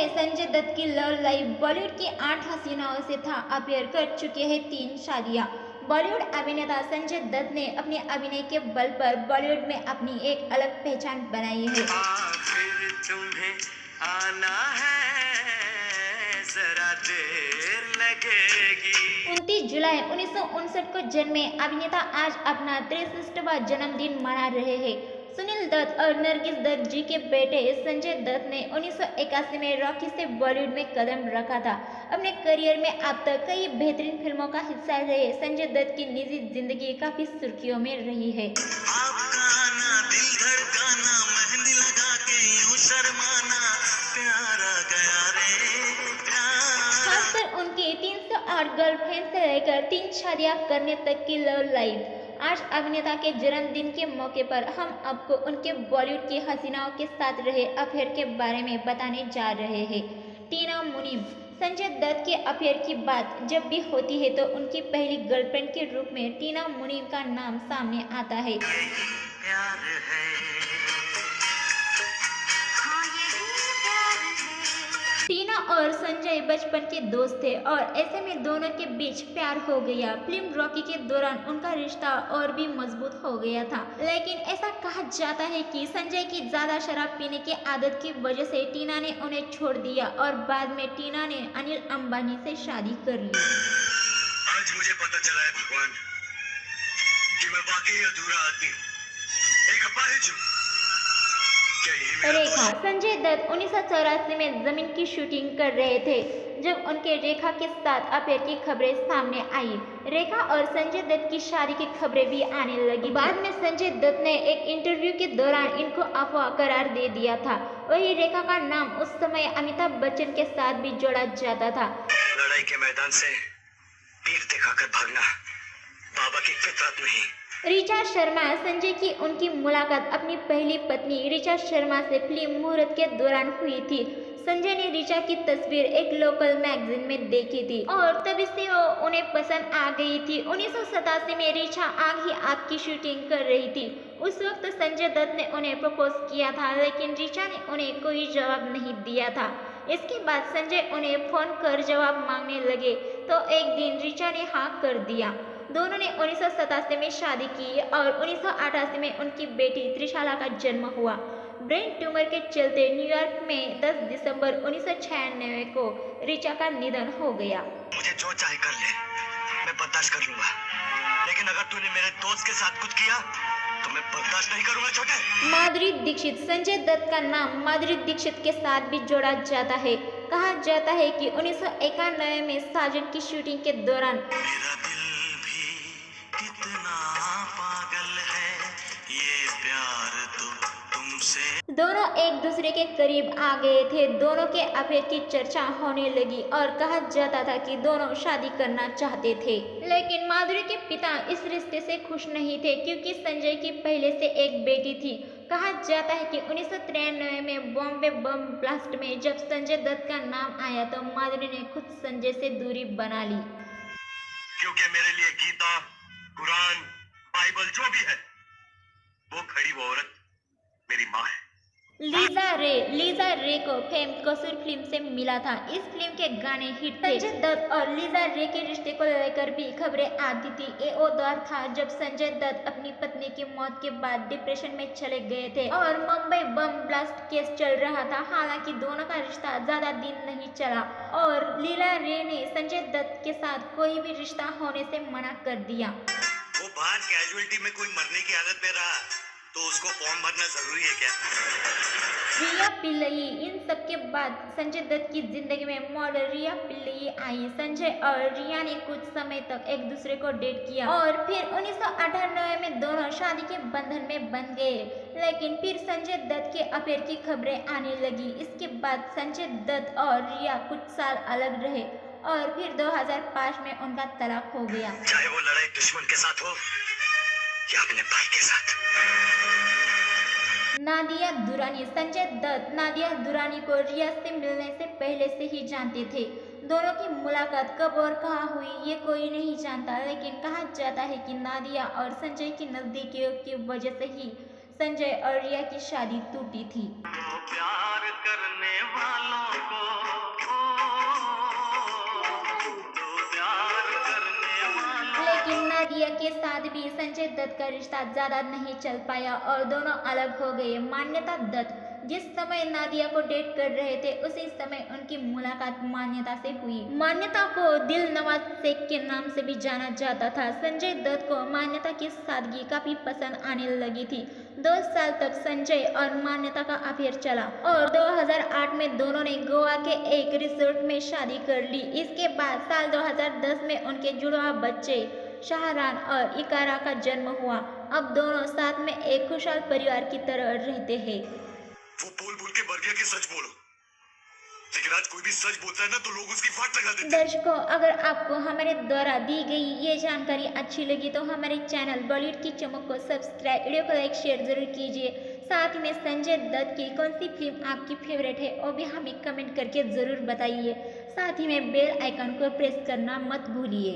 है संजय दत्त की love life. Bollywood की 8 हसीनाओं से था अफेयर, कर चुके हैं 3 शादियां। बॉलीवुड अभिनेता संजय दत्त ने अपने अभिनय के बल पर बॉलीवुड में अपनी एक अलग पहचान बनाई है। आखिर तुम्हें आना है, जरा देर लगेगी। 29 जुलाई 1959 को जन्मे अभिनेता आज अपना 63वां जन्मदिन मना रहे हैं। सुनील दत्त और नरगिस दत्त जी के बेटे संजय दत्त ने 1981 में रॉकी से बॉलीवुड में कदम रखा था। अपने करियर में अब तक कई बेहतरीन फिल्मों का हिस्सा रहे संजय दत्त की निजी जिंदगी काफी सुर्खियों में रही है। आपका आना, दिल धड़काना, मेहंदी लगा के यूं शर्माना, प्यारा गया रे प्यार। खासकर उनकी 308 गर्लफ्रेंड से लेकर 3 शादियां करने तक की लव लाइफ। आज अभिनेता के जन्मदिन के मौके पर हम आपको उनके बॉलीवुड की हसीनाओं के साथ रहे अफेयर के बारे में बताने जा रहे हैं। टीना मुनीम। संजय दत्त के अफेयर की बात जब भी होती है तो उनकी पहली गर्लफ्रेंड के रूप में टीना मुनीम का नाम सामने आता है। प्यार है, टीना और संजय बचपन के दोस्त थे और ऐसे में दोनों के बीच प्यार हो गया। फिल्म रॉकी के दौरान उनका रिश्ता और भी मजबूत हो गया था। लेकिन ऐसा कहा जाता है कि संजय की ज्यादा शराब पीने की आदत की वजह से टीना ने उन्हें छोड़ दिया और बाद में टीना ने अनिल अंबानी से शादी कर ली। आज मुझे पता चला है भगवान कि मैं वाकई अधूरा आदमी हूँ, एक अपाहिज हूँ। क्या यही मेरा दोष रेखा। है? संजय दत्त 1984 में जमीन की शूटिंग कर रहे थे जब उनके रेखा के साथ अफेयर की खबरें सामने आई। रेखा और संजय दत्त की शादी की खबरें भी आने लगी। बाद में संजय दत्त ने एक इंटरव्यू के दौरान इनको अफवाह करार दे दिया था। वही रेखा का नाम उस समय अमिताभ बच्चन के साथ भी जोड़ा जाता था। लड़ाई के मैदान से तीर दिखाकर भागना बाबा की फितरत नहीं। ऋचा शर्मा। संजय की उनकी मुलाकात अपनी पहली पत्नी ऋचा शर्मा से फिल्म मुहूर्त के दौरान हुई थी। संजय ने ऋचा की तस्वीर एक लोकल मैगजीन में देखी थी और तभी से वो उन्हें पसंद आ गई थी। 1987 में ऋचा आग ही आग की शूटिंग कर रही थी। उस वक्त संजय दत्त ने उन्हें प्रपोज किया था लेकिन ऋचा ने उन्हें कोई जवाब नहीं दिया था। इसके बाद संजय उन्हें फोन कर जवाब मांगने लगे तो एक दिन ऋचा ने हाँ कर दिया। दोनों ने 1987 में शादी की और 1988 में उनकी बेटी त्रिशाला का जन्म हुआ। ब्रेन ट्यूमर के चलते न्यूयॉर्क में 10 दिसंबर 1996 को ऋचा का निधन हो गया। मुझे जो चाहे कर ले, मैं बर्दाश्त कर लूंगा, लेकिन अगर तूने मेरे दोस्त के साथ कुछ किया तो मैं बर्दाश्त नहीं करूंगा छोटे। माधुरी दीक्षित। संजय दत्त का नाम माधुरी दीक्षित के साथ भी जोड़ा जाता है। कहा जाता है कि 1991 में साजन की शूटिंग के दौरान मेरा दिल भी कितना पागल है, ये प्यार तो तुमसे। दोनों एक दूसरे के करीब आ गए थे। दोनों के अफेयर की चर्चा होने लगी और कहा जाता था कि दोनों शादी करना चाहते थे। लेकिन माधुरी के पिता इस रिश्ते से खुश नहीं थे क्योंकि संजय की पहले से एक बेटी थी। कहा जाता है कि 1993 में बॉम्बे बम ब्लास्ट में जब संजय दत्त का नाम आया तो माधुरी ने खुद संजय से दूरी बना ली। क्योंकि मेरे लिए गीता, कुरान, बाइबल जो भी है, वो खड़ी वो औरत मेरी माँ है। लीजा रे को फेम कसूर फिल्म से मिला था। इस फिल्म के गाने हिट थे। संजय दत्त और लीजा रे के रिश्ते को लेकर भी खबरें आती थी। ये वो दौर था जब संजय दत्त अपनी पत्नी की मौत के बाद डिप्रेशन में चले गए थे और मुंबई बम ब्लास्ट केस चल रहा था। हालांकि दोनों का रिश्ता ज्यादा दिन नहीं चला और लीला रे ने संजय दत्त के साथ कोई भी रिश्ता होने से मना कर दिया। वो बाहर कैजुअलिटी में कोई मरने की हालत में रहा तो उसको फॉर्म भरना जरूरी है क्या? रिया पिल्लई। इन सब के बाद संजय दत्त की जिंदगी में मॉडल रिया पिल्लई आई। संजय और रिया ने कुछ समय तक एक दूसरे को डेट किया और फिर 1998 में दोनों शादी के बंधन में बंध गए। लेकिन फिर संजय दत्त के अफेयर की खबरें आने लगी। इसके बाद संजय दत्त और रिया कुछ साल अलग रहे और फिर 2005 में उनका तलाक हो गया। चाहे वो लड़ाई दुश्मन के साथ हो या अपने भाई के साथ। नादिया दुरानी। संजय दत्त नादिया दुरानी को रिया से मिलने से पहले से ही जानते थे। दोनों की मुलाकात कब और कहाँ हुई ये कोई नहीं जानता, लेकिन कहा जाता है कि नादिया और संजय की नज़दीकियों की वजह से ही संजय और रिया की शादी टूटी थी। प्यार करने वालों को प्यार करने वालों लेकिन नादिया के साथ भी संजय दत्त का रिश्ता ज्यादा नहीं चल पाया और दोनों अलग हो गए। मान्यता दत्त जिस समय नादिया को डेट कर रहे थे उसी समय उनकी मुलाकात मान्यता से हुई। मान्यता को दिल नवाज शेख के नाम से भी जाना जाता था। संजय दत्त को मान्यता की सादगी काफी पसंद आने लगी थी। 2 साल तक संजय और मान्यता का अफेयर चला और 2008 में दोनों ने गोवा के एक रिसोर्ट में शादी कर ली। इसके बाद साल 2010 में उनके जुड़वा बच्चे शाहरान और इकारा का जन्म हुआ। अब दोनों साथ में एक खुशहाल परिवार की तरह रहते हैं। वो बोल बोल के बढ़ गया कि सच बोलो, लेकिन आज कोई भी सच बोलता है ना तो लोग उसकी फाट लगा देते हैं। दर्शकों, अगर आपको हमारे द्वारा दी गई ये जानकारी अच्छी लगी तो हमारे चैनल बॉलीवुड की चमक को सब्सक्राइब, वीडियो को लाइक शेयर जरूर कीजिए। साथ ही में संजय दत्त की कौन सी फिल्म आपकी फेवरेट है वो भी हमें कमेंट करके जरूर बताइए। साथ ही में बेल आइकन को प्रेस करना मत भूलिए।